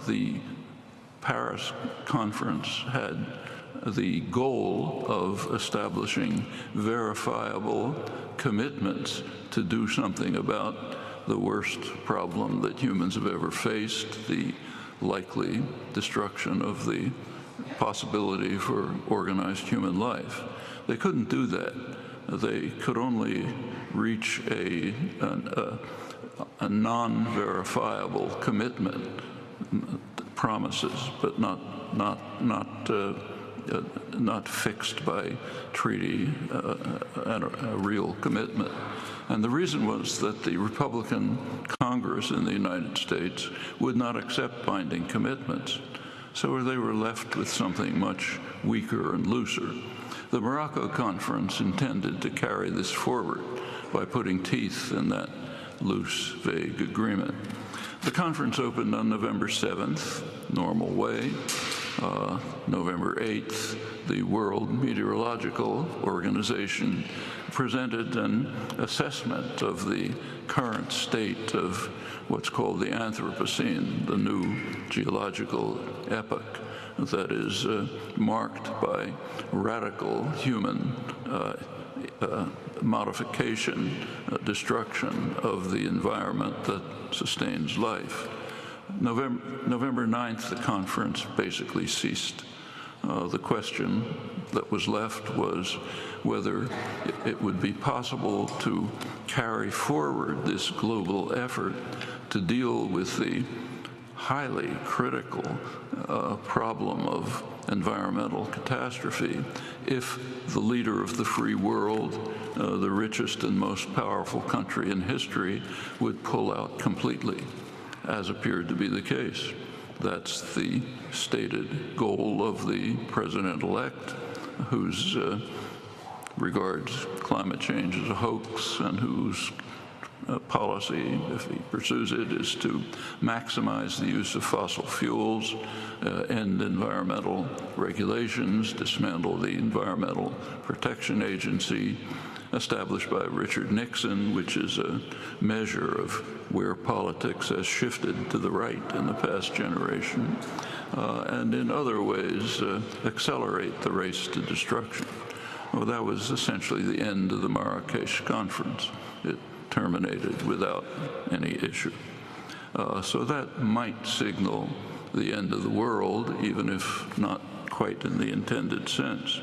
The Paris conference had the goal of establishing verifiable commitments to do something about the worst problem that humans have ever faced, the likely destruction of the possibility for organized human life. They couldn't do that. They could only reach a non-verifiable commitment, promises, but not fixed by treaty and a real commitment. And the reason was that the Republican Congress in the United States would not accept binding commitments. So they were left with something much weaker and looser. The Morocco conference intended to carry this forward by putting teeth in that loose, vague agreement. The conference opened on November 7th, normal way. November 8th, the World Meteorological Organization presented an assessment of the current state of what's called the Anthropocene, the new geological epoch that is marked by radical human modification, destruction of the environment that sustains life. November 9th, the conference basically ceased. The question that was left was whether it would be possible to carry forward this global effort to deal with the highly critical problem of environmental catastrophe if the leader of the free world, the richest and most powerful country in history, would pull out completely, as appeared to be the case. That's the stated goal of the president-elect, whose regards climate change as a hoax and whose policy, if he pursues it, is to maximize the use of fossil fuels, end environmental regulations, dismantle the Environmental Protection Agency, established by Richard Nixon, which is a measure of where politics has shifted to the right in the past generation, and in other ways accelerate the race to destruction. Well, that was essentially the end of the Marrakesh conference. It terminated without any issue. So that might signal the end of the world, even if not quite in the intended sense.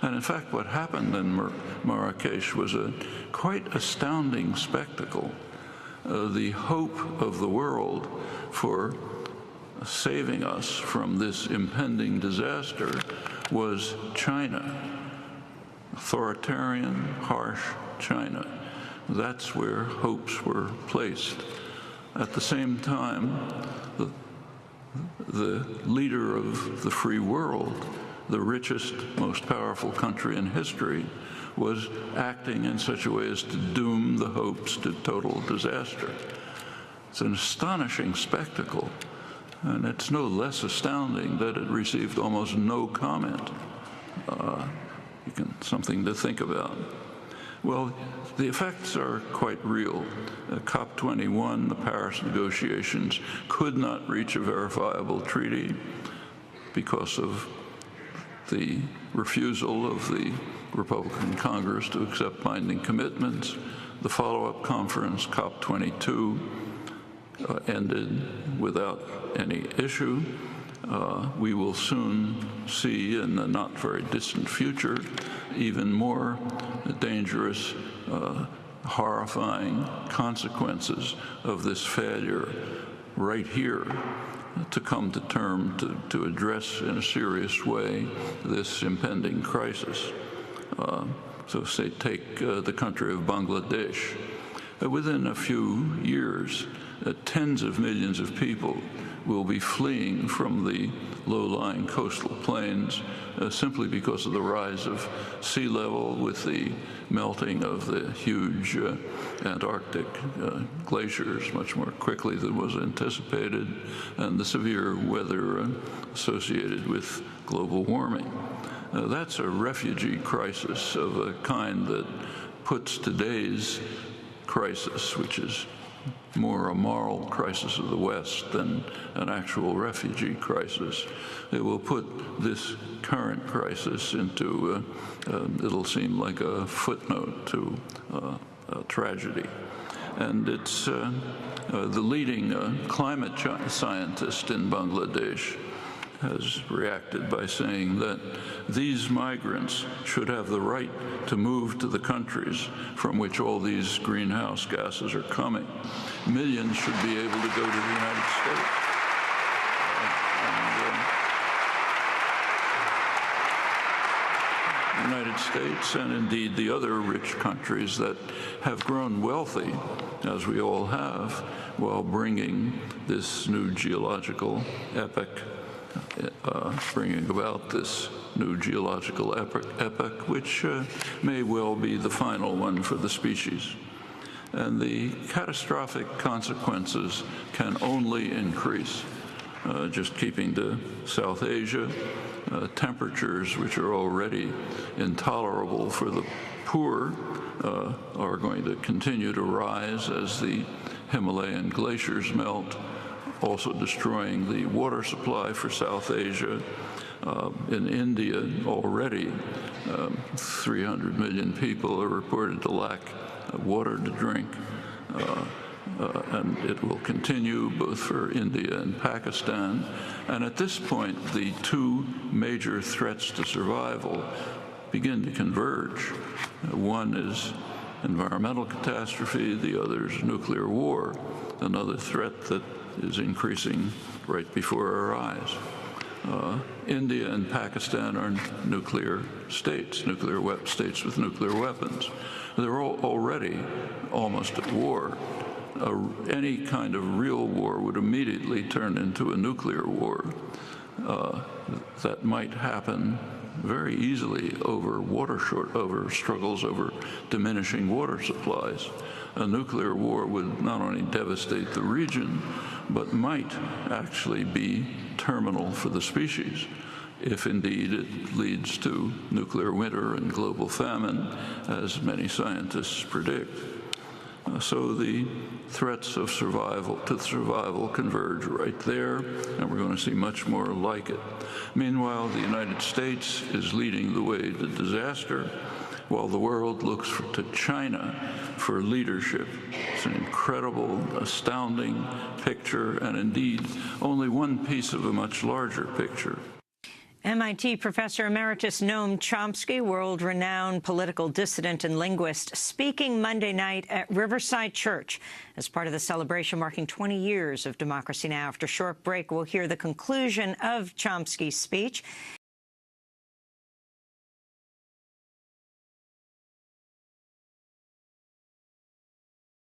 And in fact, what happened in Marrakesh was a quite astounding spectacle. The hope of the world for saving us from this impending disaster was China, authoritarian, harsh China. That's where hopes were placed. At the same time, the leader of the free world, the richest, most powerful country in history, was acting in such a way as to doom the hopes to total disaster. It's an astonishing spectacle, and it's no less astounding that it received almost no comment. Something to think about. Well, the effects are quite real. COP21, the Paris negotiations, could not reach a verifiable treaty because of the refusal of the Republican Congress to accept binding commitments. The follow-up conference, COP22, ended without any issue. We will soon see in the not very distant future even more dangerous, horrifying consequences of this failure right here to come to term to address in a serious way this impending crisis. So say take the country of Bangladesh. Within a few years, tens of millions of people will be fleeing from the low-lying coastal plains simply because of the rise of sea level with the melting of the huge Antarctic glaciers much more quickly than was anticipated, and the severe weather associated with global warming. That's a refugee crisis of a kind that puts today's crisis, which is more a moral crisis of the West than an actual refugee crisis. It will put this current crisis into, it'll seem like a footnote to a tragedy. And it's the leading climate scientist in Bangladesh has reacted by saying that these migrants should have the right to move to the countries from which all these greenhouse gases are coming. Millions should be able to go to the United States. The United States and indeed the other rich countries that have grown wealthy, as we all have, while bringing this new geological epoch, bringing about this new geological epoch, which may well be the final one for the species. And the catastrophic consequences can only increase. Just keeping to South Asia, temperatures which are already intolerable for the poor are going to continue to rise as the Himalayan glaciers melt, also destroying the water supply for South Asia. In India, already 300 million people are reported to lack water to drink, and it will continue both for India and Pakistan. And at this point, the two major threats to survival begin to converge. One is environmental catastrophe, the other is nuclear war, another threat that is increasing right before our eyes. India and Pakistan are nuclear states, states with nuclear weapons. They're already almost at war. Any kind of real war would immediately turn into a nuclear war. That might happen very easily over over struggles over diminishing water supplies. A nuclear war would not only devastate the region, but might actually be terminal for the species, if indeed it leads to nuclear winter and global famine, as many scientists predict. So the threats of survival converge right there, and we're going to see much more like it. Meanwhile, the United States is leading the way to disaster, while the world looks to China for leadership. It's an incredible, astounding picture, and indeed only one piece of a much larger picture. MIT Professor Emeritus Noam Chomsky, world-renowned political dissident and linguist, speaking Monday night at Riverside Church as part of the celebration marking 20 years of Democracy Now! After a short break, we'll hear the conclusion of Chomsky's speech.